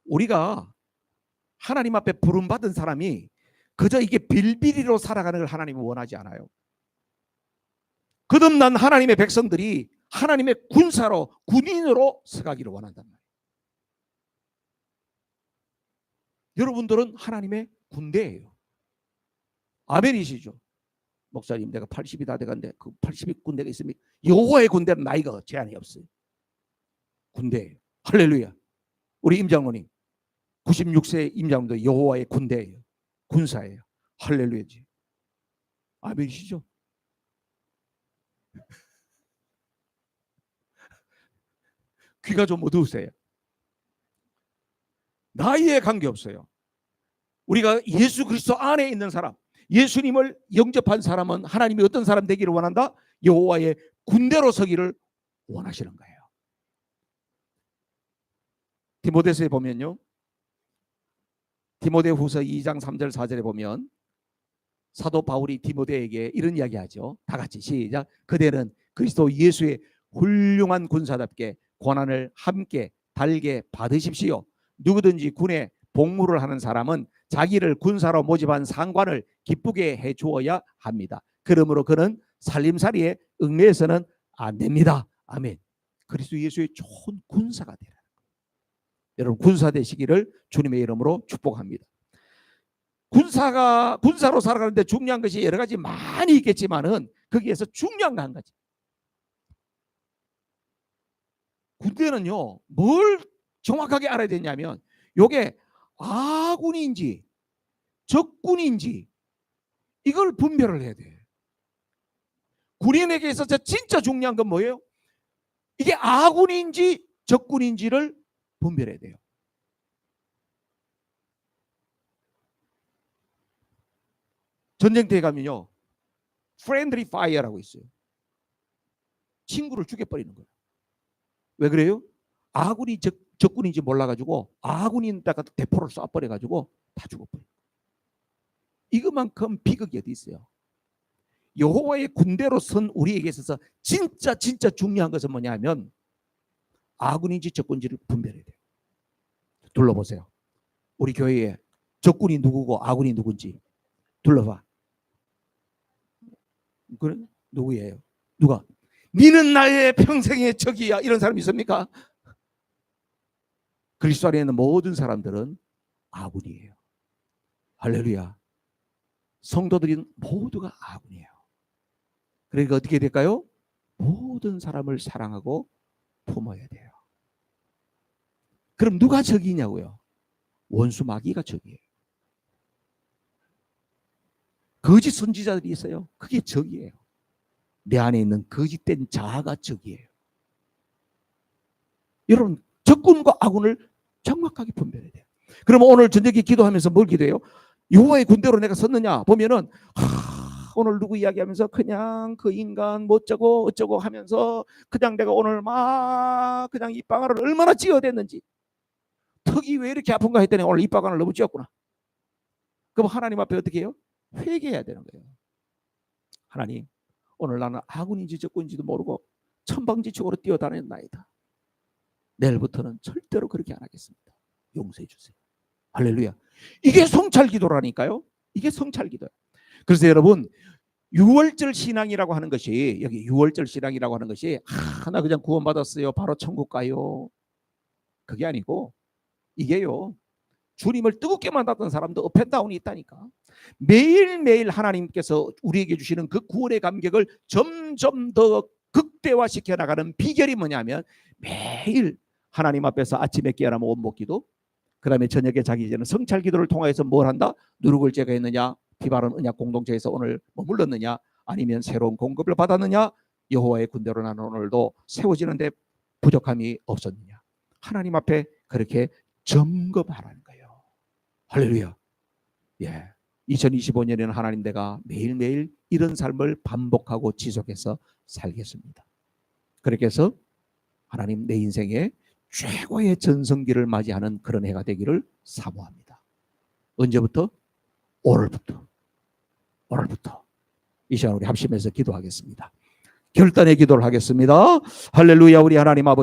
우리가 하나님 앞에 부름받은 사람이 그저 이게 빌비리로 살아가는 걸 하나님은 원하지 않아요. 거듭난 하나님의 백성들이 하나님의 군사로, 군인으로 서가기를 원한단 말이에요. 여러분들은 하나님의 군대예요. 아멘이시죠? 목사님, 내가 80이 다 돼간데 그 80이 군대가 있습니까? 여호와의 군대는 나이가 제한이 없어요. 군대예요. 할렐루야. 우리 임장로님 96세 임장로도 여호와의 군대예요. 군사예요. 할렐루야지. 아멘이시죠? 귀가 좀 어두우세요. 나이에 관계없어요. 우리가 예수 그리스도 안에 있는 사람, 예수님을 영접한 사람은 하나님이 어떤 사람 되기를 원한다? 여호와의 군대로 서기를 원하시는 거예요. 디모데서에 보면요, 디모데후서 2장 3절 4절에 보면 사도 바울이 디모데에게 이런 이야기하죠. 다 같이 시작. 그대는 그리스도 예수의 훌륭한 군사답게 고난을 함께 달게 받으십시오. 누구든지 군에 복무를 하는 사람은 자기를 군사로 모집한 상관을 기쁘게 해주어야 합니다. 그러므로 그는 살림살이에 얽매여서는 안 됩니다. 아멘. 그리스도 예수의 좋은 군사가 되라. 여러분 군사 되시기를 주님의 이름으로 축복합니다. 군사로 살아가는데 중요한 것이 여러 가지 많이 있겠지만은 거기에서 중요한 거 한 가지. 군대는요, 뭘 정확하게 알아야 되냐면 요게 아군인지 적군인지 이걸 분별을 해야 돼. 군인에게 있어서 진짜 중요한 건 뭐예요? 이게 아군인지 적군인지를 분별해야 돼요. 전쟁터에 가면요, friendly fire라고 있어요. 친구를 죽여버리는 거예요. 왜 그래요? 아군이 적군인지 몰라가지고 아군인다가 대포를 쏴버려가지고 다 죽어버려요. 이것만큼 비극이 어디 있어요? 여호와의 군대로 선 우리에게 있어서 진짜 중요한 것은 뭐냐면 아군인지 적군인지를 분별해야 돼요. 둘러보세요. 우리 교회에 적군이 누구고 아군이 누군지 둘러봐. 그래? 누구예요? 누가? 니는 나의 평생의 적이야. 이런 사람이 있습니까? 그리스도 안에 있는 모든 사람들은 아군이에요. 할렐루야. 성도들은 모두가 아군이에요. 그러니까 어떻게 될까요? 모든 사람을 사랑하고 품어야 돼요. 그럼 누가 적이냐고요? 원수 마귀가 적이에요. 거짓 선지자들이 있어요. 그게 적이에요. 내 안에 있는 거짓된 자아가 적이에요. 여러분 적군과 아군을 정확하게 분별해야 돼요. 그러면 오늘 저녁에 기도하면서 뭘 기도해요? 여호와의 군대로 내가 섰느냐 보면은 오늘 누구 이야기하면서 그냥 그 인간 뭐 어쩌고 하면서 그냥 내가 오늘 막 그냥 입방아를 얼마나 찧어댔는지 턱이 왜 이렇게 아픈가 했더니 오늘 입방아를 너무 찧었구나. 그럼 하나님 앞에 어떻게 해요? 회개해야 되는 거예요. 하나님 오늘 나는 아군인지 적군인지도 모르고 천방지축으로 뛰어다녔나이다. 내일부터는 절대로 그렇게 안 하겠습니다. 용서해 주세요. 할렐루야. 이게 성찰 기도라니까요. 이게 성찰 기도예요. 그래서 여러분 6월절 신앙이라고 하는 것이 여기 6월절 신앙이라고 하는 것이 나 그냥 구원받았어요. 바로 천국 가요. 그게 아니고 이게요. 주님을 뜨겁게 만났던 사람도 업앤다운이 있다니까. 매일매일 하나님께서 우리에게 주시는 그 구원의 감격을 점점 더 극대화시켜 나가는 비결이 뭐냐면 매일 하나님 앞에서 아침에 깨어나면 원복기도, 그 다음에 저녁에 자기 전에 성찰기도를 통해서 뭘 한다? 누룩을 제거했느냐, 피바른 언약 공동체에서 오늘 머물렀느냐, 아니면 새로운 공급을 받았느냐, 여호와의 군대로 나는 오늘도 세워지는데 부족함이 없었느냐. 하나님 앞에 그렇게 점검하라는 거예요. 할렐루야. 예. 2025년에는 하나님 내가 매일매일 이런 삶을 반복하고 지속해서 살겠습니다. 그렇게 해서 하나님 내 인생에 최고의 전성기를 맞이하는 그런 해가 되기를 사모합니다. 언제부터? 오늘부터 이 시간 우리 합심해서 기도하겠습니다. 결단의 기도를 하겠습니다. 할렐루야. 우리 하나님 아버지